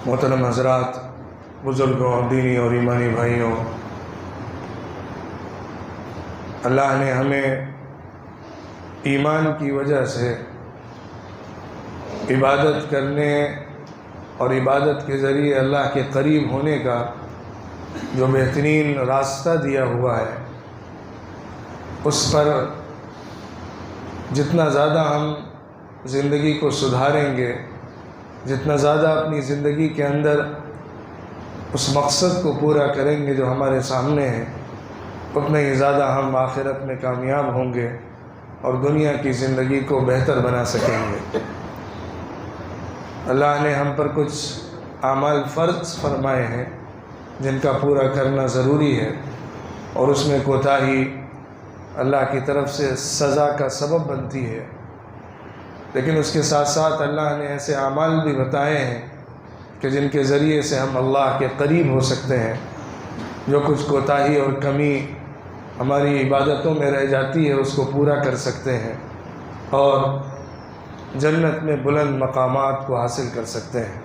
मोहतरम हज़रात, बुज़ुर्गों, दीनी और ईमानी भाइयों, अल्लाह ने हमें ईमान की वजह से इबादत करने और इबादत के ज़रिए अल्लाह के करीब होने का जो बेहतरीन रास्ता दिया हुआ है, उस पर जितना ज़्यादा हम ज़िंदगी को सुधारेंगे, जितना ज़्यादा अपनी ज़िंदगी के अंदर उस मकसद को पूरा करेंगे जो हमारे सामने है, उतना ही ज़्यादा हम आखिरत में कामयाब होंगे और दुनिया की ज़िंदगी को बेहतर बना सकेंगे। अल्लाह ने हम पर कुछ आमाल फ़र्ज़ फरमाए हैं जिनका पूरा करना ज़रूरी है, और उसमें कोताही अल्लाह की तरफ से सज़ा का सबब बनती है। लेकिन उसके साथ साथ अल्लाह ने ऐसे आमाल भी बताए हैं कि जिनके ज़रिए से हम अल्लाह के करीब हो सकते हैं। जो कुछ कोताही और कमी हमारी इबादतों में रह जाती है, उसको पूरा कर सकते हैं और जन्नत में बुलंद मकामात को हासिल कर सकते हैं।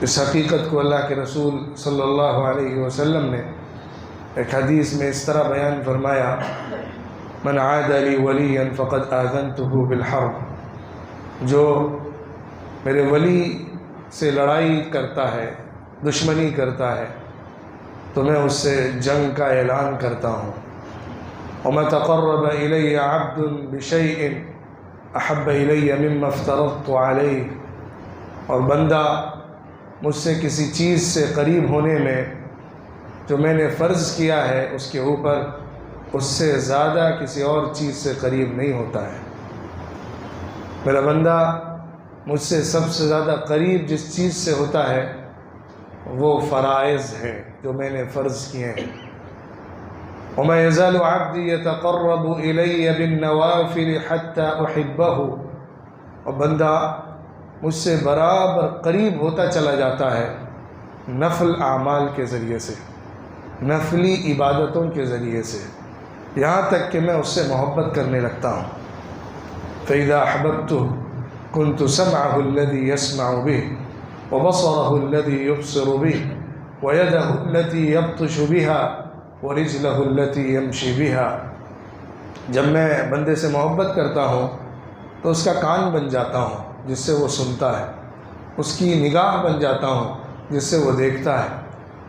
इस हकीकत को अल्लाह के रसूल सल्लल्लाहु अलैहि वसल्लम ने एक हदीस में इस तरह बयान फरमाया, मन आद ली वलियन फ़क़द आज़नतुहु बिल हर्ब, जो मेरे वली से लड़ाई करता है, दुश्मनी करता है, तो मैं उससे जंग का ऐलान करता हूँ। वमा तक़र्रब इलैया अब्दुन बिशैइन अहब्ब इलैया मिम्मा इफ्तरज़तु अलैहि, और बंदा मुझसे किसी चीज़ से करीब होने में जो मैंने फ़र्ज़ किया है उसके ऊपर, उससे ज़्यादा किसी और चीज़ से करीब नहीं होता है। मेरा बंदा मुझसे सबसे ज़्यादा करीब जिस चीज़ से होता है वो फ़राइज़ है जो मैंने फ़र्ज़ किए हैं। वमा यज़ालु अब्दी यतक़र्रबु इलैया बिन्नवाफ़िल हत्ता उहिब्बहु, और बंदा मुझसे बराबर करीब होता चला जाता है नफ़ल आमाल के ज़रिए से, नफली इबादतों के ज़रिए से, यहाँ तक कि मैं उससे मोहब्बत करने लगता हूँ। फ़इज़ा अहबब्तुहु कुन्तु समअहु अल्लज़ी यस्मअु बिही व बसरहु अल्लज़ी युबसिरु बिही व यदहु अल्लती यब्तिशु बिहा व रिजलहु अल्लती यमशी बिहा। जब मैं बंदे से मोहब्बत करता हूँ तो उसका कान बन जाता हूँ जिससे वो सुनता है, उसकी निगाह बन जाता हूँ जिससे वो देखता है,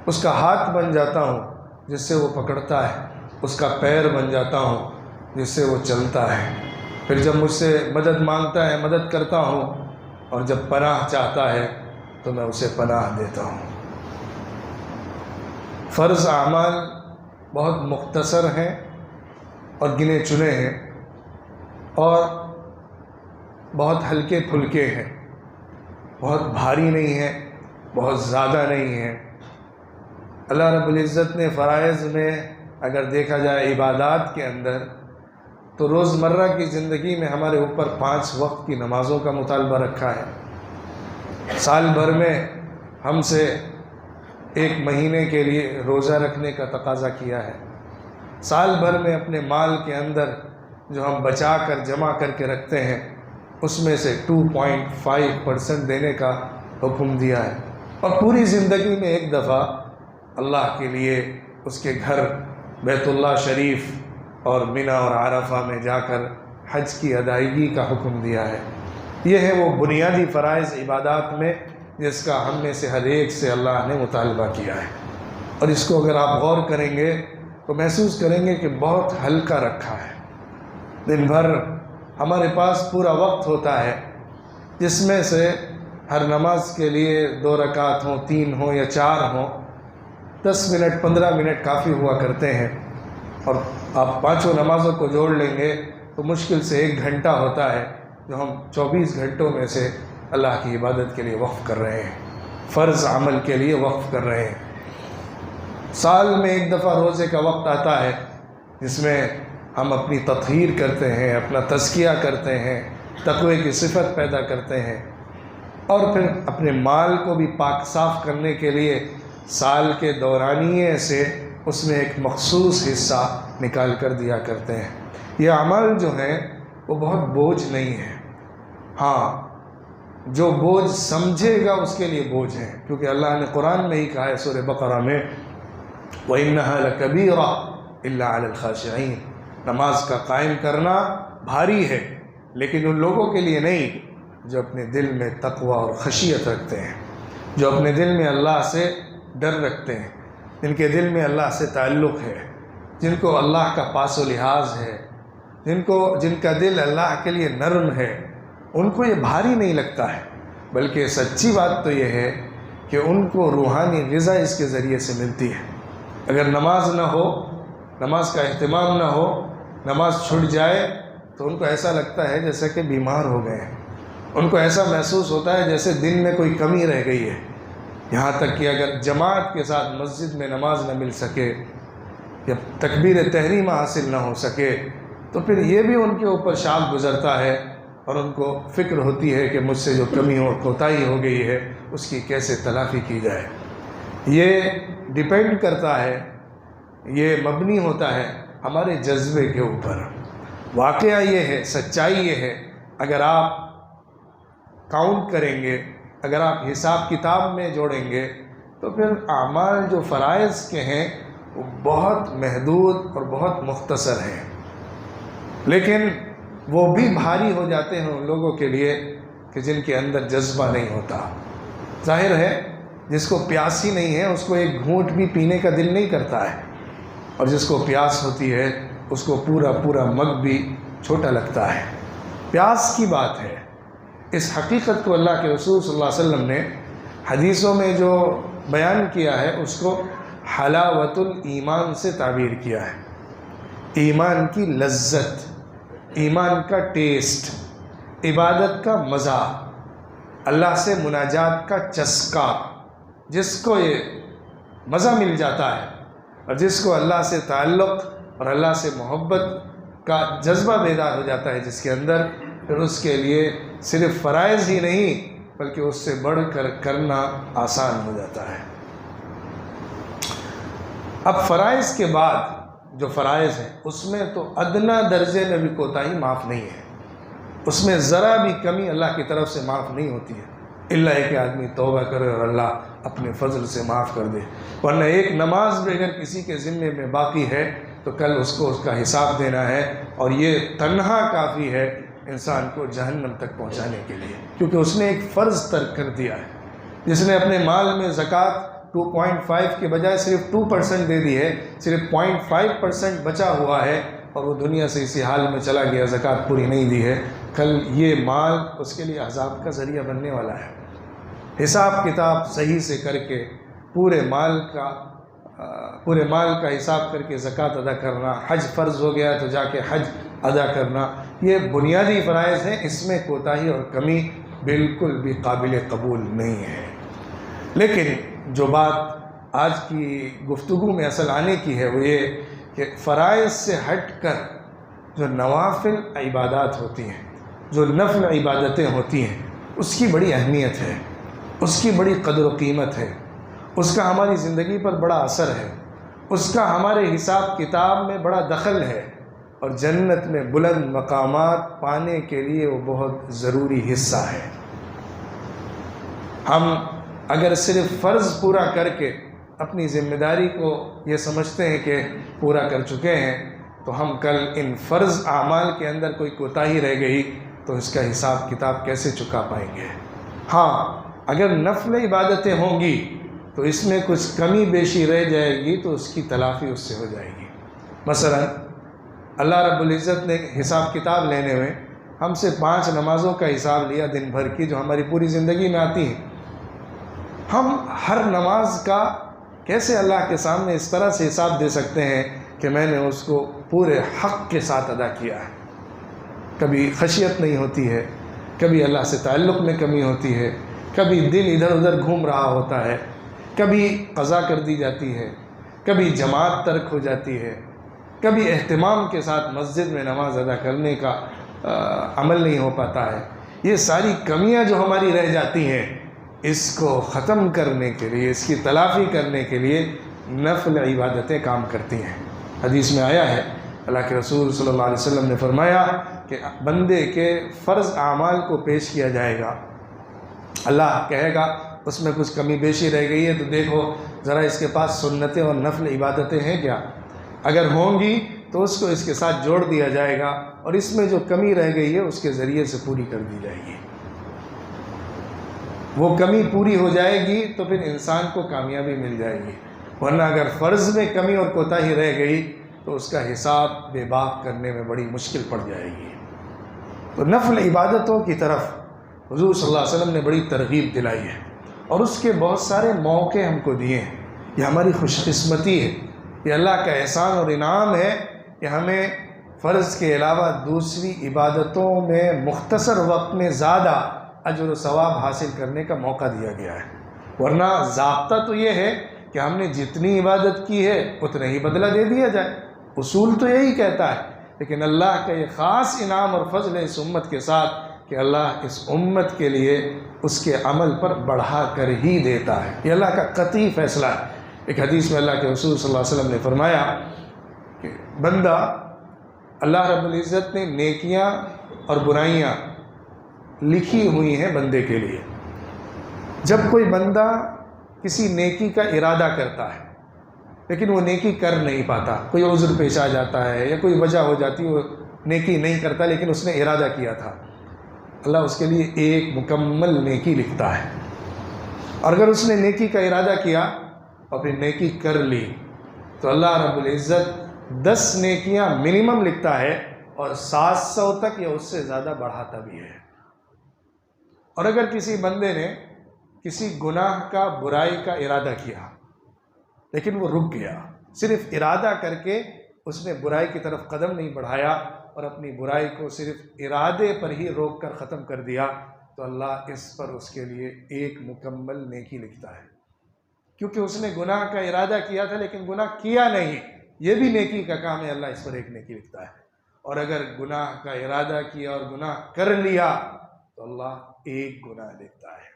उसका हाथ बन जाता हूँ जिससे वो पकड़ता है, उसका पैर बन जाता हूँ जिससे वो चलता है। फिर जब मुझसे मदद मांगता है मदद करता हूँ, और जब पनाह चाहता है तो मैं उसे पनाह देता हूँ। फ़र्ज़ आमाल बहुत मुख्तसर हैं और गिने चुने हैं और बहुत हल्के फुल्के हैं, बहुत भारी नहीं हैं, बहुत ज़्यादा नहीं हैं। अल्लाह रब्बुल इज़्ज़त ने फ़राइज़ में अगर देखा जाए इबादात के अंदर, तो रोज़मर्रा की ज़िंदगी में हमारे ऊपर 5 वक्त की नमाज़ों का मुतालबा रखा है। साल भर में हमसे 1 महीने के लिए रोज़ा रखने का तकाज़ा किया है। साल भर में अपने माल के अंदर जो हम बचा कर जमा करके रखते हैं उसमें से 2.5% देने का हुक्म दिया है, और पूरी ज़िंदगी में एक दफ़ा अल्लाह के लिए उसके घर बैतुल्लाह शरीफ और मिना और आरफा में जाकर हज की अदायगी का हुक्म दिया है। ये है वो बुनियादी फ़राइज़ इबादात में जिसका हम में से हर एक से अल्लाह ने मुतालबा किया है, और इसको अगर आप गौर करेंगे तो महसूस करेंगे कि बहुत हल्का रखा है। दिन भर हमारे पास पूरा वक्त होता है जिसमें से हर नमाज के लिए 2 रकात हों, 3 हों या 4 हों, 10 मिनट 15 मिनट काफ़ी हुआ करते हैं, और आप 5 नमाज़ों को जोड़ लेंगे तो मुश्किल से 1 घंटा होता है जो हम 24 घंटों में से अल्लाह की इबादत के लिए वक्फ़ कर रहे हैं, फ़र्ज़ अमल के लिए वक्फ़ कर रहे हैं। साल में एक दफ़ा रोज़े का वक्त आता है जिसमें हम अपनी तत्हीर करते हैं, अपना तज़किया करते हैं, तक़वे की सिफ़त पैदा करते हैं, और फिर अपने माल को भी पाक साफ़ करने के लिए साल के दौरानिए से उसमें एक मख़सूस हिस्सा निकाल कर दिया करते हैं। ये अमल जो है वो बहुत बोझ नहीं है। हाँ, जो बोझ समझेगा उसके लिए बोझ है, क्योंकि अल्लाह ने कुरान में ही कहा है सूरह बकरा में, वइन्नहा लकबीरा इल्ला अलल खाशिईन, नमाज का कायम करना भारी है लेकिन उन लोगों के लिए नहीं जो अपने दिल में तक़वा और खशियत रखते हैं, जो अपने दिल में अल्लाह से डर रखते हैं, जिनके दिल में अल्लाह से ताल्लुक़ है, जिनको अल्लाह का पास व लिहाज है, जिनका दिल अल्लाह के लिए नरम है, उनको ये भारी नहीं लगता है। बल्कि सच्ची बात तो ये है कि उनको रूहानी ग़िज़ा इसके ज़रिए से मिलती है। अगर नमाज ना हो, नमाज का अहतमाम ना हो, नमाज छूट जाए तो उनको ऐसा लगता है जैसे कि बीमार हो गए हैं। उनको ऐसा महसूस होता है जैसे दिन में कोई कमी रह गई है। यहाँ तक कि अगर जमात के साथ मस्जिद में नमाज न मिल सके या तकबीर तहरीमा हासिल ना हो सके तो फिर ये भी उनके ऊपर शाख गुज़रता है और उनको फ़िक्र होती है कि मुझसे जो कमी और कोताही हो गई है उसकी कैसे तलाफ़ी की जाए। ये डिपेंड करता है, ये मबनी होता है हमारे जज्बे के ऊपर। वाक़या ये है, सच्चाई ये है, अगर आप काउंट करेंगे, अगर आप हिसाब किताब में जोड़ेंगे तो फिर आमाल जो फ़राइज़ के हैं वो बहुत महदूद और बहुत मुख्तसर हैं, लेकिन वो भी भारी हो जाते हैं उन लोगों के लिए कि जिनके अंदर जज्बा नहीं होता। जाहिर है जिसको प्यास ही नहीं है उसको एक घूंट भी पीने का दिल नहीं करता है, और जिसको प्यास होती है उसको पूरा पूरा मग भी छोटा लगता है। प्यास की बात है। इस हकीकत को अल्लाह के रसूल सल्लल्लाहु अलैहि वसल्लम ने हदीसों में जो बयान किया है उसको हलावतुल ईमान से ताबीर किया है। ईमान की लज्जत, ईमान का टेस्ट, इबादत का मज़ा, अल्लाह से मुनाजात का चस्का, जिसको ये मज़ा मिल जाता है और जिसको अल्लाह से ताल्लुक़ और अल्लाह से मोहब्बत का जज्बा बेदार हो जाता है जिसके अंदर, फिर उसके लिए सिर्फ़ फ़राइज़ ही नहीं बल्कि उससे बढ़कर करना आसान हो जाता है। अब फ़राइज़ के बाद जो फ़राइज़ हैं उसमें तो अदना दर्जे में भी कोताही माफ़ नहीं है, उसमें ज़रा भी कमी अल्लाह की तरफ से माफ़ नहीं होती है, इल्ला है कि आदमी तौबा करे और अल्लाह अपने फ़ज़ल से माफ़ कर दे। वरना एक नमाज भी अगर किसी के ज़िम्मे में बाकी है तो कल उसको उसका हिसाब देना है, और ये तन्हा काफ़ी है इंसान को जहन्नम तक पहुँचाने के लिए, क्योंकि उसने एक फ़र्ज़ तर्क कर दिया है। जिसने अपने माल में ज़कात 2.5 के बजाय सिर्फ 2% दे दी है, सिर्फ 0.5% बचा हुआ है और वो दुनिया से इसी हाल में चला गया, ज़कात पूरी नहीं दी है, कल ये माल उसके लिए अज़ाब का ज़रिया बनने वाला है। हिसाब किताब सही से करके पूरे माल का हिसाब करके ज़कात अदा करना, हज फ़र्ज़ हो गया तो जाके हज अदा करना, ये बुनियादी फ़राइज़ हैं, इसमें कोताही और कमी बिल्कुल भी काबिल कबूल नहीं है। लेकिन जो बात आज की गुफ्तगू में असल आने की है वो ये कि फ़राइज़ से हट कर जो नवाफिल इबादत होती हैं, जो नफ़ल इबादतें होती हैं, उसकी बड़ी अहमियत है, उसकी बड़ी कदर व कीमत है, उसका हमारी ज़िंदगी पर बड़ा असर है, उसका हमारे हिसाब किताब में बड़ा दखल है, और जन्नत में बुलंद मकामात पाने के लिए वो बहुत ज़रूरी हिस्सा है। हम अगर सिर्फ़ फ़र्ज़ पूरा करके अपनी ज़िम्मेदारी को ये समझते हैं कि पूरा कर चुके हैं, तो हम कल इन फ़र्ज़ आमाल के अंदर कोई कोताही रह गई तो इसका हिसाब किताब कैसे चुका पाएंगे। हाँ, अगर नफ़ल इबादतें होंगी तो इसमें कुछ कमी बेशी रह जाएगी तो उसकी तलाफ़ी उससे हो जाएगी। मसलन अल्लाह रब्बुल इज़्ज़त ने हिसाब किताब लेने में हमसे 5 नमाज़ों का हिसाब लिया दिन भर की, जो हमारी पूरी ज़िंदगी में आती हैं। हम हर नमाज का कैसे अल्लाह के सामने इस तरह से हिसाब दे सकते हैं कि मैंने उसको पूरे हक़ के साथ अदा किया है। कभी खशियत नहीं होती है, कभी अल्लाह से ताल्लुक़ में कमी होती है, कभी दिल इधर उधर घूम रहा होता है, कभी क़ज़ा कर दी जाती है, कभी जमात तर्क हो जाती है, कभी एहतिमाम के साथ मस्जिद में नमाज अदा करने का अमल नहीं हो पाता है। ये सारी कमियां जो हमारी रह जाती हैं, इसको ख़त्म करने के लिए, इसकी तलाफ़ी करने के लिए नफ़ल इबादतें काम करती हैं। हदीस में आया है, अल्लाह के रसूल सल्लल्लाहु अलैहि वसल्लम ने फरमाया कि बंदे के फ़र्ज़ आमाल को पेश किया जाएगा अल्लाह कहेगा उसमें कुछ कमी बेशी रह गई है तो देखो ज़रा इसके पास सुन्नतें और नफल इबादतें हैं क्या, अगर होंगी तो उसको इसके साथ जोड़ दिया जाएगा और इसमें जो कमी रह गई है उसके ज़रिए से पूरी कर दी जाएगी। वो कमी पूरी हो जाएगी तो फिर इंसान को कामयाबी मिल जाएगी, वरना अगर फ़र्ज़ में कमी और कोताही रह गई तो उसका हिसाब बेबाक करने में बड़ी मुश्किल पड़ जाएगी। तो नफल इबादतों की तरफ हुज़ूर सल्लल्लाहु अलैहि वसल्लम ने बड़ी तरगीब दिलाई है और उसके बहुत सारे मौके हमको दिए हैं। ये हमारी खुशकिस्मती है, ये अल्लाह का एहसान और इनाम है कि हमें फ़र्ज़ के अलावा दूसरी इबादतों में मुख्तसर वक्त में ज़्यादा अजर व सवाब हासिल करने का मौका दिया गया है। वरना ज़ाब्ता तो ये है कि हमने जितनी इबादत की है उतना ही बदला दे दिया जाए, उसूल तो यही कहता है। लेकिन अल्लाह का ये ख़ास इनाम और फ़ज़ल है इस उम्मत के साथ कि अल्लाह इस उम्मत के लिए उसके अमल पर बढ़ा कर ही देता है। ये अल्लाह का कतई फ़ैसला है। एक हदीस में अल्लाह के रसूल सल्लल्लाहु अलैहि वसल्लम ने फरमाया कि बंदा, अल्लाह रब्बुल इज़्ज़त ने नेकियां और बुराइयां लिखी हुई हैं बंदे के लिए। जब कोई बंदा किसी नेकी का इरादा करता है लेकिन वो नेकी कर नहीं पाता, कोई उज़्र पेश आ जाता है या कोई वजह हो जाती है, वो नेकी नहीं करता लेकिन उसने इरादा किया था, अल्लाह उसके लिए एक मुकम्मल नेकी लिखता है। और अगर उसने नेकी का इरादा किया और फिर नेकी कर ली तो अल्लाह रब्बुल इज़्ज़त 10 नेकियां मिनिमम लिखता है और 700 तक या उससे ज़्यादा बढ़ाता भी है। और अगर किसी बंदे ने किसी गुनाह का, बुराई का इरादा किया लेकिन वो रुक गया, सिर्फ इरादा करके उसने बुराई की तरफ कदम नहीं बढ़ाया और अपनी बुराई को सिर्फ इरादे पर ही रोक कर ख़त्म कर दिया, तो अल्लाह इस पर उसके लिए एक मुकम्मल नेकी लिखता है। क्योंकि उसने गुनाह का इरादा किया था लेकिन गुनाह किया नहीं, ये भी नेकी का काम है, अल्लाह इस पर एक नेकी लिखता है। और अगर गुनाह का इरादा किया और गुनाह कर लिया तो अल्लाह एक गुनाह लिखता है।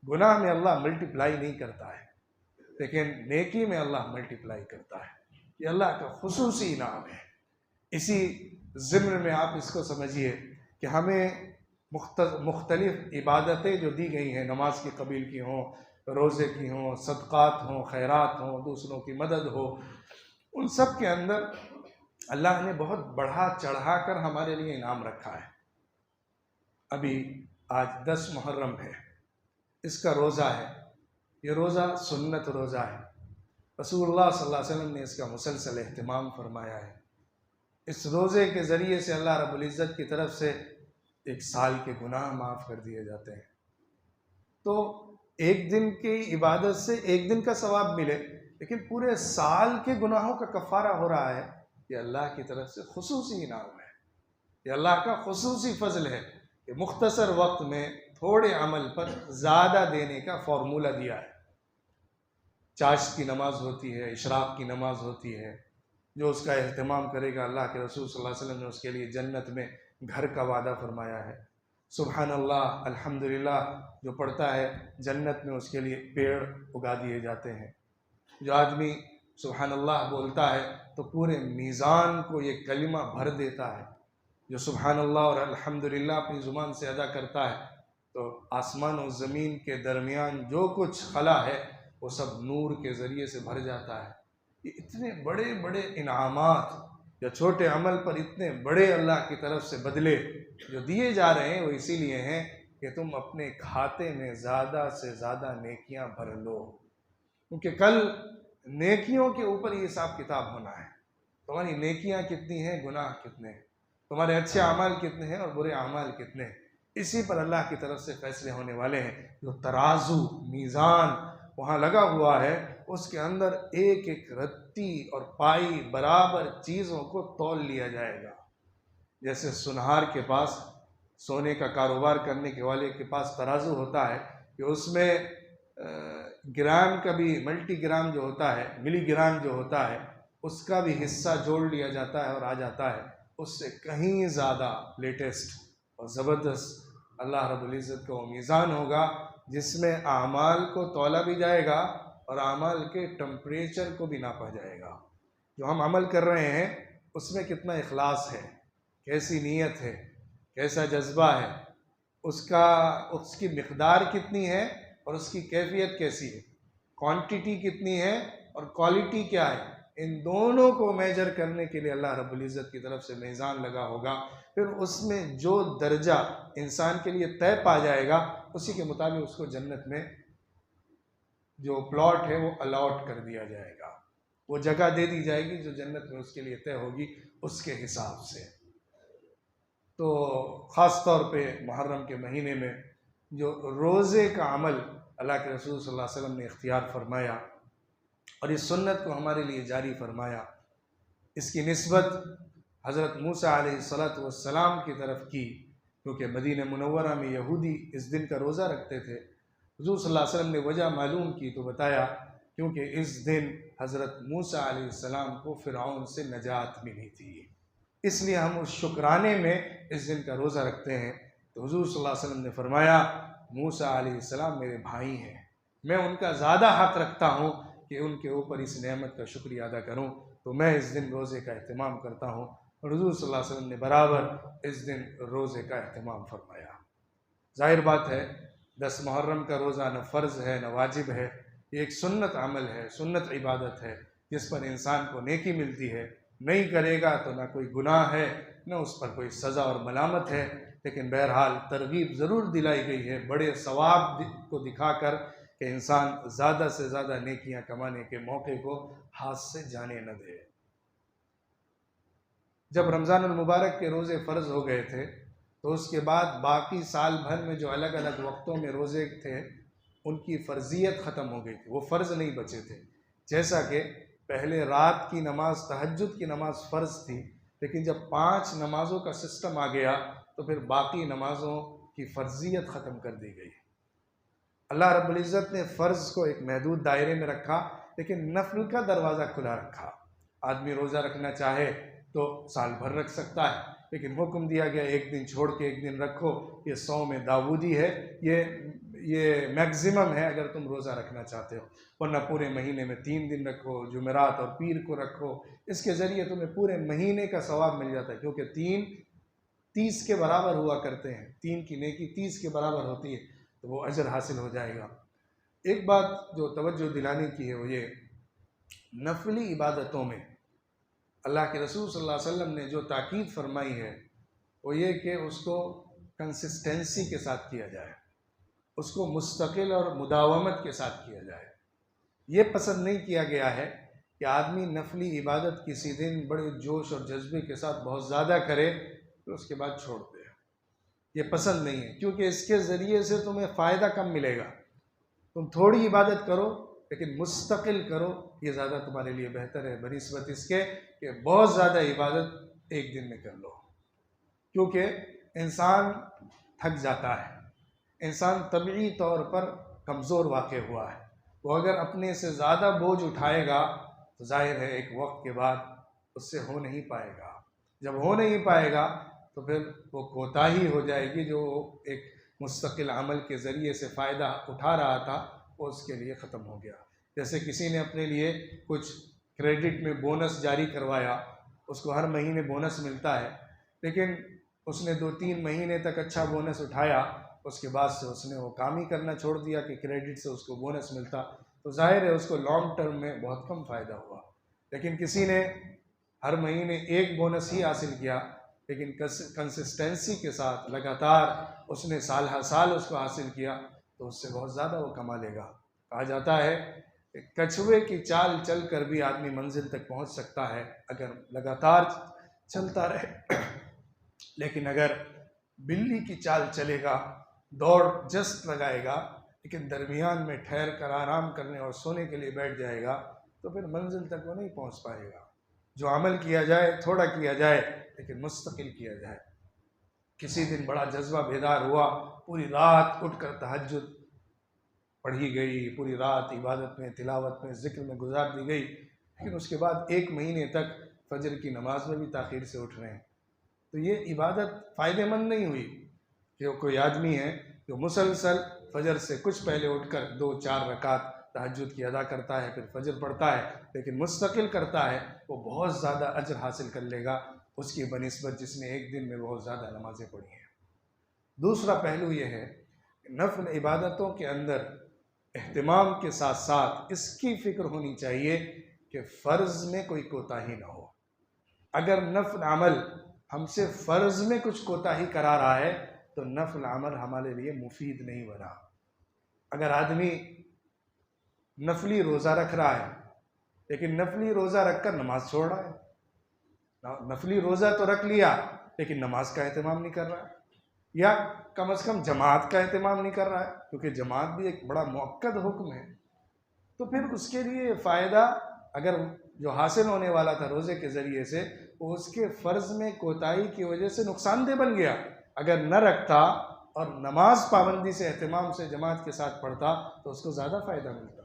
गुनाह में अल्लाह मल्टीप्लाई नहीं करता है लेकिन नेकी में अल्लाह मल्टीप्लाई करता है। ये अल्लाह का खुसूसी इनाम है। इसी ज़िम्न में आप इसको समझिए कि हमें मुख्तलिफ़ इबादतें जो दी गई हैं, नमाज की कबील की हों, रोज़े की हों, सदक़ात हों, खैरात हों, दूसरों की मदद हो, उन सब के अंदर अल्लाह ने बहुत बढ़ा चढ़ा कर हमारे लिए इनाम रखा है। अभी आज 10 मुहर्रम है, इसका रोज़ा है, ये रोज़ा सुन्नत रोज़ा है। रसूलुल्लाह सल्लल्लाहु अलैहि वसल्लम ने इसका मुसलसल एहतिमाम फरमाया है। इस रोज़े के ज़रिए से अल्लाह रब्बुल इज़्ज़त की तरफ से एक साल के गुनाह माफ़ कर दिए जाते हैं। तो एक दिन की इबादत से एक दिन का सवाब मिले लेकिन पूरे साल के गुनाहों का कफ़ारा हो रहा है, ये अल्लाह की तरफ से खुसूसी इनाम है। ये अल्लाह का खुसूसी फ़ज़ल है कि मुख्तसर वक्त में थोड़े अमल पर ज़्यादा देने का फ़ॉर्मूला दिया है। चाश की नमाज होती है, इशराक़ की नमाज होती है, जो उसका एहतमाम करेगा अल्लाह के रसूल सल्लल्लाहु अलैहि वसल्लम ने उसके लिए जन्नत में घर का वादा फरमाया है। सुबहानल्लाह, अल्हम्दुलिल्लाह जो पढ़ता है जन्नत में उसके लिए पेड़ उगा दिए जाते हैं। जो आदमी सुबहानल्लाह बोलता है तो पूरे मीज़ान को ये कलिमा भर देता है। जो सुबहानल्लाह और अल्हम्दुलिल्लाह अपनी ज़ुबान से अदा करता है तो आसमान और ज़मीन के दरमियान जो कुछ खला है वो सब नूर के ज़रिए से भर जाता है। ये इतने बड़े बड़े इनामात या छोटे अमल पर इतने बड़े अल्लाह की तरफ से बदले जो दिए जा रहे हैं वो इसीलिए हैं कि तुम अपने खाते में ज़्यादा से ज़्यादा नेकियां भर लो, क्योंकि कल नेकियों के ऊपर ये हिसाब किताब होना है। तुम्हारी नेकियां कितनी हैं, गुनाह कितने हैं, तुम्हारे अच्छे अमाल कितने हैं और बुरे अमाल कितने हैं, इसी पर अल्लाह की तरफ से फैसले होने वाले हैं। जो तराजू मीज़ान वहाँ लगा हुआ है उसके अंदर एक एक रत्ती और पाई बराबर चीज़ों को तौल लिया जाएगा। जैसे सुनहार के पास, सोने का कारोबार करने के वाले के पास तराजू होता है कि उसमें ग्राम का भी, मल्टीग्राम जो होता है, मिलीग्राम जो होता है, उसका भी हिस्सा जोड़ लिया जाता है और आ जाता है उससे कहीं ज़्यादा लेटेस्ट और ज़बरदस्त अल्लाह रब्बुल इज़्ज़त का वो मीज़ान होगा जिसमें आमाल को तौला भी जाएगा और आमाल के टेम्परेचर को भी नापा जाएगा। जो हम अमल कर रहे हैं उसमें कितना इखलास है, कैसी नीयत है, कैसा जज्बा है, उसकी मिक़दार कितनी है और उसकी कैफियत कैसी है, क्वांटिटी कितनी है और क्वालिटी क्या है, इन दोनों को मेजर करने के लिए अल्लाह रब्बुल इज़्ज़त की तरफ से मीज़ान लगा होगा। फिर उसमें जो दर्जा इंसान के लिए तय पा जाएगा, उसी के मुताबिक उसको जन्नत में जो प्लॉट है वो अलॉट कर दिया जाएगा, वो जगह दे दी जाएगी जो जन्नत में उसके लिए तय होगी उसके हिसाब से। तो ख़ास तौर पे मुहर्रम के महीने में जो रोज़े का अमल अल्लाह के रसूल सल्लल्लाहु अलैहि वसल्लम ने इख्तियार फरमाया और इस सुन्नत को हमारे लिए जारी फरमाया, इसकी निस्बत हज़रत मूसा अलैहिस्सलातु वस्सलाम की तरफ की, क्योंकि मदीना मुनव्वरा में यहूदी इस दिन का रोज़ा रखते थे। हुज़ूर सल्लल्लाहु अलैहि वसल्लम ने वजह मालूम की तो बताया, क्योंकि इस दिन हज़रत मूसा अलैहिस्सलाम को फ़िरऔन से नजात मिली थी, इसलिए हम उस शुक्राने में इस दिन का रोज़ा रखते हैं। तो हुज़ूर सल्लल्लाहु अलैहि वसल्लम ने फरमाया, मूसा अलैहिस्सलाम मेरे भाई हैं, मैं उनका ज़्यादा हक़ रखता हूँ कि उनके ऊपर इस नेमत का शुक्रिया अदा करूँ, तो मैं इस दिन रोज़े का अहतमाम करता हूँ। और हुज़ूर सल्लल्लाहु अलैहि वसल्लम ने बराबर इस दिन रोज़े का अहतमाम फरमाया। ज़ाहिर बात है 10 मुहर्रम का रोज़ा न फ़र्ज़ है न वाजिब है, ये एक सुन्नत अमल है, सुन्नत इबादत है जिस पर इंसान को नेकी मिलती है। नहीं करेगा तो ना कोई गुनाह है न उस पर कोई सज़ा और मलामत है, लेकिन बहरहाल तरगीब ज़रूर दिलाई गई है बड़े सवाब को दिखाकर कि इंसान ज़्यादा से ज़्यादा नेकियां कमाने के मौके को हाथ से जाने न दे। जब रमज़ानुल मुबारक के रोज़े फ़र्ज़ हो गए थे तो उसके बाद बाकी साल भर में जो अलग अलग वक्तों में रोज़े थे उनकी फ़र्ज़ियत ख़त्म हो गई थी, वो फ़र्ज़ नहीं बचे थे। जैसा कि पहले रात की नमाज तहज्जुद की नमाज़ फ़र्ज़ थी, लेकिन जब 5 नमाज़ों का सिस्टम आ गया तो फिर बाकी नमाज़ों की फ़र्ज़ियत ख़त्म कर दी गई। अल्लाह रब्बुल इज़्ज़त ने फ़र्ज़ को एक महदूद दायरे में रखा, लेकिन नफ़ल का दरवाज़ा खुला रखा। आदमी रोज़ा रखना चाहे तो साल भर रख सकता है, लेकिन हुक्म दिया गया एक दिन छोड़ के एक दिन रखो। ये सौम दाऊदी है, ये मैक्सिमम है अगर तुम रोज़ा रखना चाहते हो, वरना पूरे महीने में 3 दिन रखो, जुमेरात और पीर को रखो। इसके ज़रिए तुम्हें पूरे महीने का सवाब मिल जाता है, क्योंकि 3 30 के बराबर हुआ करते हैं, 3 की नेकी 30 के बराबर होती है, तो वो अजर हासिल हो जाएगा। एक बात जो तवज्जो दिलाने की है वो ये, नफली इबादतों में अल्लाह के रसूल सल्लल्लाहु अलैहि वसल्लम ने जो ताकीद फरमाई है वो ये कि उसको कंसिस्टेंसी के साथ किया जाए, उसको मुस्तकिल और मुदावमत के साथ किया जाए। ये पसंद नहीं किया गया है कि आदमी नफली इबादत किसी दिन बड़े जोश और जज्बे के साथ बहुत ज़्यादा करे तो उसके बाद छोड़ दे। ये पसंद नहीं है, क्योंकि इसके ज़रिए से तुम्हें फ़ायदा कम मिलेगा। तुम थोड़ी इबादत करो लेकिन मुस्तकिल करो, ये ज़्यादा तुम्हारे लिए बेहतर है बनिस्बत इसके कि बहुत ज़्यादा इबादत एक दिन में कर लो। क्योंकि इंसान थक जाता है, इंसान तबई तौर पर कमज़ोर वाक़ हुआ है। वो अगर अपने से ज़्यादा बोझ उठाएगा तो जाहिर है एक वक्त के बाद उससे हो नहीं पाएगा। जब हो नहीं पाएगा तो फिर वो कोताही हो जाएगी, जो एक मुस्तकिल अमल के ज़रिए से फ़ायदा उठा रहा था वो उसके लिए ख़त्म हो गया। जैसे किसी ने अपने लिए कुछ क्रेडिट में बोनस जारी करवाया, उसको हर महीने बोनस मिलता है, लेकिन उसने 2-3 महीने तक अच्छा बोनस उठाया, उसके बाद से उसने वो काम ही करना छोड़ दिया कि क्रेडिट से उसको बोनस मिलता, तो जाहिर है उसको लॉन्ग टर्म में बहुत कम फ़ायदा हुआ। लेकिन किसी ने हर महीने एक बोनस ही हासिल किया, लेकिन कंसिस्टेंसी के साथ लगातार उसने साल हर साल उसको हासिल किया, तो उससे बहुत ज़्यादा वो कमा लेगा। कहा जाता है कि कछुए की चाल चल कर भी आदमी मंजिल तक पहुंच सकता है अगर लगातार चलता रहे, लेकिन अगर बिल्ली की चाल चलेगा, दौड़ जस्ट लगाएगा, लेकिन दरमियान में ठहर कर आराम करने और सोने के लिए बैठ जाएगा, तो फिर मंजिल तक वो नहीं पहुंच पाएगा। जो अमल किया जाए थोड़ा किया जाए लेकिन मुस्तकिल किया जाए। किसी दिन बड़ा जज्बा बेदार हुआ, पूरी रात उठकर तहज्जुद पढ़ी गई, पूरी रात इबादत में, तिलावत में, ज़िक्र में गुजार दी गई, लेकिन उसके बाद 1 महीने तक फजर की नमाज में भी ताख़ीर से उठ रहे हैं, तो ये इबादत फ़ायदेमंद नहीं हुई। जो कोई आदमी है जो मुसलसल फजर से कुछ पहले उठकर 2-4 रकात तहज्जुद की अदा करता है, फिर फजर पढ़ता है, लेकिन मुस्तकिल करता है, वो बहुत ज़्यादा अजर हासिल कर लेगा उसकी बनिस्बत जिसने एक दिन में बहुत ज़्यादा नमाज़ें पढ़ी हैं। दूसरा पहलू ये है कि नफल इबादतों के अंदर एहतिमाम के साथ साथ इसकी फ़िक्र होनी चाहिए कि फ़र्ज़ में कोई कोताही ना हो। अगर नफल अमल हमसे फ़र्ज़ में कुछ कोताही करा रहा है तो नफल अमल हमारे लिए मुफीद नहीं बना। अगर आदमी नफली रोज़ा रख रहा है लेकिन नफली रोज़ा रखकर नमाज छोड़ रहा है, नफली रोज़ा तो रख लिया लेकिन नमाज का एहतमाम नहीं कर रहा है, या कम से कम जमात का एहतमाम नहीं कर रहा है, क्योंकि जमात भी एक बड़ा मुअक्कद हुक्म है, तो फिर उसके लिए फ़ायदा अगर जो हासिल होने वाला था रोज़े के ज़रिए से वो उसके फ़र्ज़ में कोताही की वजह से नुकसानदेह बन गया। अगर न रखता और नमाज पाबंदी से एहतमाम से जमात के साथ पढ़ता तो उसको ज़्यादा फ़ायदा मिलता।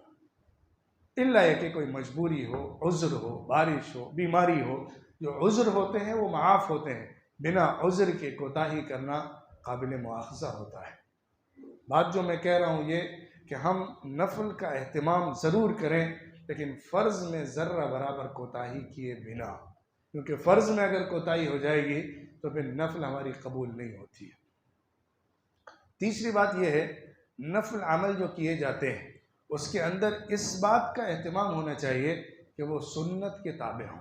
इल्ला है कि कोई मजबूरी हो, उज़्र हो, बारिश हो, बीमारी हो, जो उज़्र होते हैं वो माफ़ होते हैं, बिना उज़्र के कोताही करना काबिल मुआख़ज़ा होता है। बात जो मैं कह रहा हूँ ये कि हम नफल का एहतमाम ज़रूर करें लेकिन फ़र्ज़ में ज़र्रा बराबर कोताही किए बिना, क्योंकि फ़र्ज़ में अगर कोताही हो जाएगी तो फिर नफल हमारी कबूल नहीं होती है। तीसरी बात यह है, नफल अमल जो किए जाते हैं उसके अंदर इस बात का एहतमाम होना चाहिए कि वो सुन्नत के ताबे हों।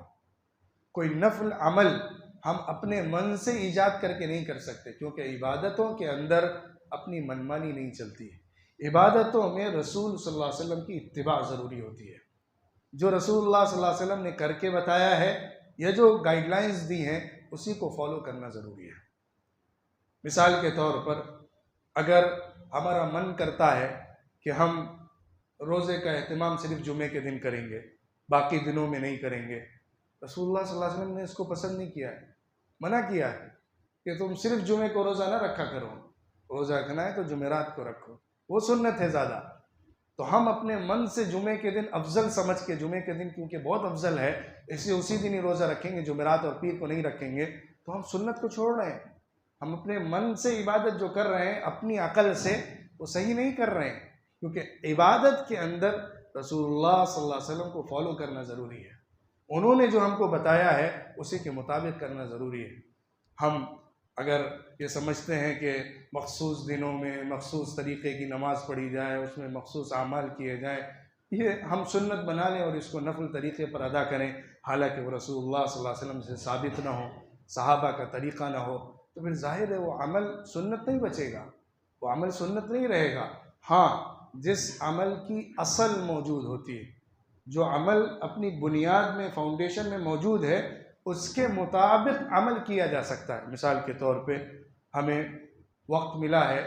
कोई नफल अमल हम अपने मन से ईजाद करके नहीं कर सकते, क्योंकि इबादतों के अंदर अपनी मनमानी नहीं चलती है। इबादतों में रसूल सल्लल्लाहु अलैहि वसल्लम की इत्तिबा ज़रूरी होती है। जो रसूलुल्लाह सल्लल्लाहु अलैहि वसल्लम ने करके बताया है या जो गाइडलाइंस दी हैं उसी को फॉलो करना ज़रूरी है। मिसाल के तौर पर अगर हमारा मन करता है कि हम रोज़े का एहतमाम सिर्फ जुमे के दिन करेंगे, बाकी दिनों में नहीं करेंगे, रसूलुल्लाह सल्लल्लाहु अलैहि वसल्लम ने इसको पसंद नहीं किया है, मना किया है कि तुम सिर्फ जुमे को रोज़ा ना रखा करो, रोज़ा रखना है तो जुमेरात को रखो, वो सुन्नत है ज़्यादा। तो हम अपने मन से जुमे के दिन अफजल समझ के, जुमे के दिन क्योंकि बहुत अफजल है इसलिए उसी दिन ही रोज़ा रखेंगे, जुमेरात और पीर को नहीं रखेंगे, तो हम सुन्नत को छोड़ रहे हैं। हम अपने मन से इबादत जो कर रहे हैं अपनी अकल से, वो सही नहीं कर रहे हैं, क्योंकि इबादत के अंदर रसूलुल्लाह सल्लल्लाहु अलैहि वसल्लम को फॉलो करना ज़रूरी है। उन्होंने जो हमको बताया है उसी के मुताबिक करना ज़रूरी है। हम अगर ये समझते हैं कि मखसूस दिनों में मखसूस तरीक़े की नमाज़ पढ़ी जाए, उसमें मखसूस आमाल किए जाएँ, ये हम सुन्नत बना लें और इसको नफल तरीक़े पर अदा करें, हालांकि वो रसूलुल्लाह सल्लल्लाहु अलैहि वसल्लम से साबित ना हो, सहाबा का तरीक़ा ना हो, तो फिर ज़ाहिर है वो अमल सुन्नत नहीं बचेगा, वो अमल सुन्नत नहीं रहेगा। हाँ, जिस अमल की असल मौजूद होती है, जो अमल अपनी बुनियाद में, फाउंडेशन में मौजूद है, उसके मुताबिक अमल किया जा सकता है। मिसाल के तौर पे हमें वक्त मिला है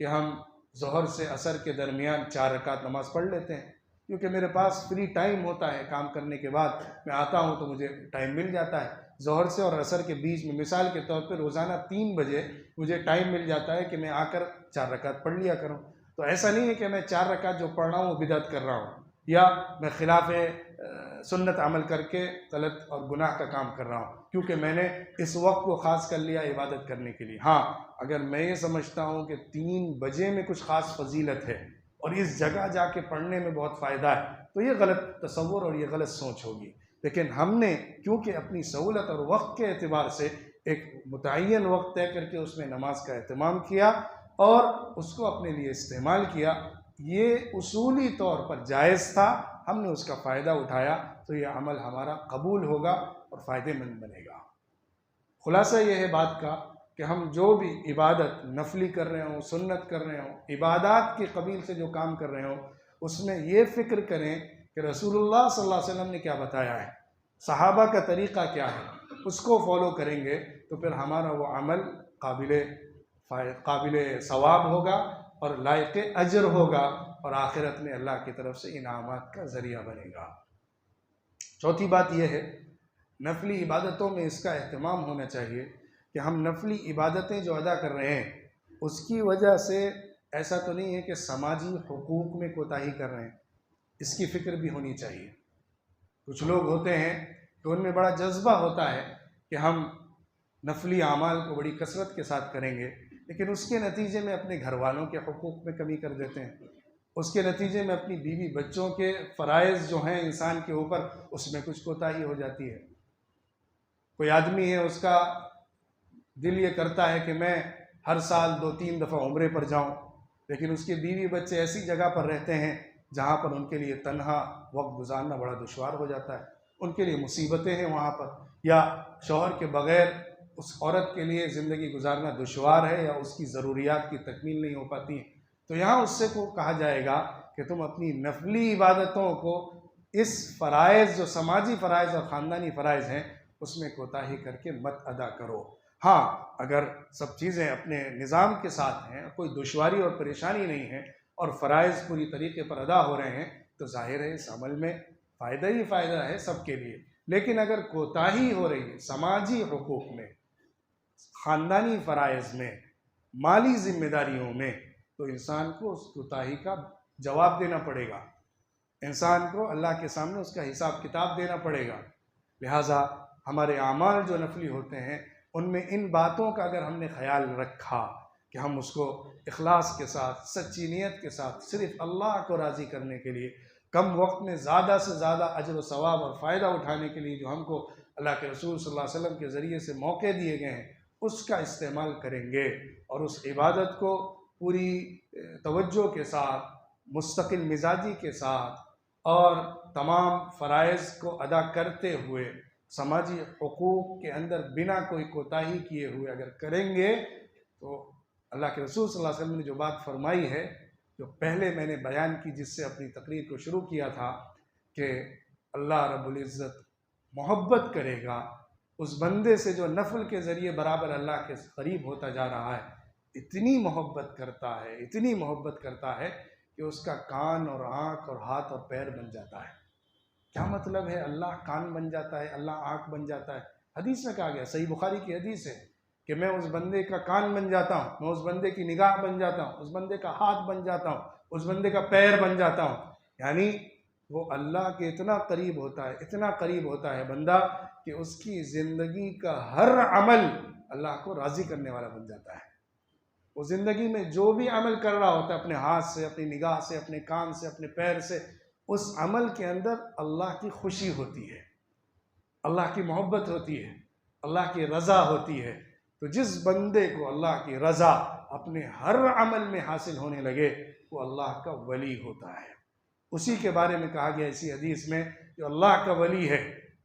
कि हम ज़ोहर से असर के दरमियान 4 रकात नमाज़ पढ़ लेते हैं, क्योंकि मेरे पास फ्री टाइम होता है, काम करने के बाद मैं आता हूँ तो मुझे टाइम मिल जाता है। ज़ोहर से और असर के बीच में मिसाल के तौर पे रोज़ाना 3 बजे मुझे टाइम मिल जाता है कि मैं आकर 4 रकात पढ़ लिया करूँ। तो ऐसा नहीं है कि मैं 4 रकात जो पढ़ रहा हूँ वो बिदअत कर रहा हूँ, या मैं खिलाफ सुन्नत अमल करके गलत और गुनाह का काम कर रहा हूँ, क्योंकि मैंने इस वक्त को ख़ास कर लिया इबादत करने के लिए। हाँ, अगर मैं ये समझता हूँ कि 3 बजे में कुछ ख़ास फजीलत है और इस जगह जाके पढ़ने में बहुत फ़ायदा है, तो ये गलत तसव्वुर और ये गलत सोच होगी। लेकिन हमने क्योंकि अपनी सहूलत और वक्त के एतबार से एक मुतय्यन वक्त तय करके उसमें नमाज का एहतमाम किया और उसको अपने लिए इस्तेमाल किया, ये उसूली तौर पर जायज़ था, हमने उसका फ़ायदा उठाया, तो ये अमल हमारा कबूल होगा और फ़ायदेमंद बनेगा। खुलासा ये है बात का कि हम जो भी इबादत नफली कर रहे हों, सुन्नत कर रहे हों, इबादत के कबील से जो काम कर रहे हों, उसमें ये फ़िक्र करें कि रसूलुल्लाह सल्लल्लाहु अलैहि वसल्लम ने क्या बताया है, सहाबा का तरीक़ा क्या है, उसको फॉलो करेंगे तो फिर हमारा वो अमल काबिल सवाब होगा और लायक अजर होगा और आखिरत में अल्लाह की तरफ से इनामात का ज़रिया बनेगा। चौथी बात यह है, नफली इबादतों में इसका एहतमाम होना चाहिए कि हम नफली इबादतें जो अदा कर रहे हैं उसकी वजह से ऐसा तो नहीं है कि समाजी हुकूक में कोताही कर रहे हैं, इसकी फ़िक्र भी होनी चाहिए। कुछ लोग होते हैं कि उनमें बड़ा जज्बा होता है कि हम नफली आमाल को बड़ी कसरत के साथ करेंगे, लेकिन उसके नतीजे में अपने घर वालों के हुकूक में कमी कर देते हैं, उसके नतीजे में अपनी बीवी बच्चों के फ़राइज़ जो हैं इंसान के ऊपर, उसमें कुछ कोताही हो जाती है। कोई आदमी है, उसका दिल ये करता है कि मैं हर साल 2-3 दफ़ा उम्रे पर जाऊं, लेकिन उसके बीवी बच्चे ऐसी जगह पर रहते हैं जहां पर उनके लिए तन्हा वक्त गुजारना बड़ा दुश्वार हो जाता है, उनके लिए मुसीबतें हैं वहां पर, या शौहर के बग़ैर उस औरत के लिए ज़िंदगी गुजारना दुश्वार है, या उसकी ज़रूरियात की तकमील नहीं हो पाती है, तो यहाँ उससे को कहा जाएगा कि तुम अपनी नफली इबादतों को इस फ़राइज़, जो समाजी फ़राइज़ और ख़ानदानी फ़राइज़ हैं, उसमें कोताही करके मत अदा करो। हाँ, अगर सब चीज़ें अपने निज़ाम के साथ हैं, कोई दुश्वारी और परेशानी नहीं है और फ़राइज़ पूरी तरीके पर अदा हो रहे हैं, तो ज़ाहिर है इस अमल में फ़ायदा ही फ़ायदा है सबके लिए। लेकिन अगर कोताही हो रही है समाजी हुकूक में, ख़ानदानी फ़राइज़ में, माली ज़िम्मेदारियों में, तो इंसान को उस कोताही का जवाब देना पड़ेगा, इंसान को अल्लाह के सामने उसका हिसाब किताब देना पड़ेगा। लिहाजा हमारे आमाल जो नफली होते हैं उनमें इन बातों का अगर हमने ख्याल रखा कि हम उसको इखलास के साथ, सच्ची नीयत के साथ, सिर्फ़ अल्लाह को राज़ी करने के लिए, कम वक्त में ज़्यादा से ज़्यादा अजर व सवाब और फ़ायदा उठाने के लिए जो हमको अल्लाह के रसूल सल्लल्लाहु अलैहि वसल्लम के ज़रिए से मौके दिए गए हैं, उसका इस्तेमाल करेंगे और उस इबादत को पूरी तवज्जो के साथ, मुस्तकिल मिजाजी के साथ और तमाम फ़राइज़ को अदा करते हुए, समाजी हुकूक के अंदर बिना कोई कोताही किए हुए अगर करेंगे, तो अल्लाह के रसूल सल्लल्लाहु अलैहि वसल्लम ने जो बात फरमाई है, जो पहले मैंने बयान की, जिससे अपनी तकरीर को शुरू किया था, कि अल्लाह रब्बुल इज़्ज़त मोहब्बत करेगा उस बंदे से जो नफल के ज़रिए बराबर अल्लाह के करीब होता जा रहा है। इतनी मोहब्बत करता है, इतनी मोहब्बत करता है कि उसका कान और आँख और हाथ और पैर बन जाता है। क्या मतलब है? अल्लाह कान बन जाता है, अल्लाह आँख बन जाता है। हदीस में कहा गया, सही बुखारी की हदीस है कि मैं उस बंदे का कान बन जाता हूँ, मैं उस बंदे की निगाह बन जाता हूँ, उस बंदे का हाथ बन जाता हूँ, उस बंदे का पैर बन जाता हूँ। यानी वो अल्लाह के इतना करीब होता है, इतना करीब होता है बंदा कि उसकी ज़िंदगी का हर अमल अल्लाह को राज़ी करने वाला बन जाता है। वो ज़िंदगी में जो भी अमल कर रहा होता है, अपने हाथ से, अपनी निगाह से, अपने कान से, अपने पैर से, उस अमल के अंदर अल्लाह की खुशी होती है, अल्लाह की मोहब्बत होती है, अल्लाह की रज़ा होती है। तो जिस बंदे को अल्लाह की रज़ा अपने हर अमल में हासिल होने लगे, वो अल्लाह का वली होता है। उसी के बारे में कहा गया इसी हदीस में, जो अल्लाह का वली है,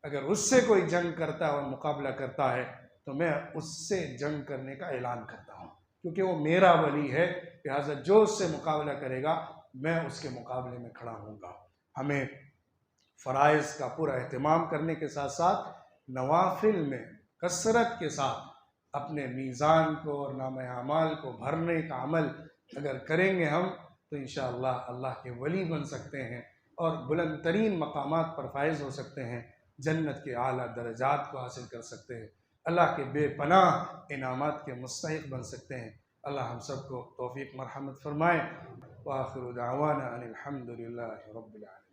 अगर उससे कोई जंग करता है और मुकाबला करता है, तो मैं उससे जंग करने का ऐलान करता हूँ, क्योंकि वो मेरा वली है। लिहाजा जो उससे मुकाबला करेगा, मैं उसके मुकाबले में खड़ा होऊंगा। हमें फ़राइज़ का पूरा एहतमाम करने के साथ साथ नवाफिल में कसरत के साथ अपने मीज़ान को और नामे आमाल को भरने का अमल अगर करेंगे हम, तो इंशाअल्लाह अल्लाह के वली बन सकते हैं और बुलंद तरीन मकामात पर फाइज़ हो सकते हैं, जन्नत के आला दरजात को हासिल कर सकते हैं, अल्लाह के बेपनाह इनामात के मुस्तहिक़ बन सकते हैं। अल्लाह हम सबको तौफ़ीक़ मरहमत फ़रमाए। व आखिरु दावाना अनिल हम्दुलिल्लाहि रब्बिल आलमीन।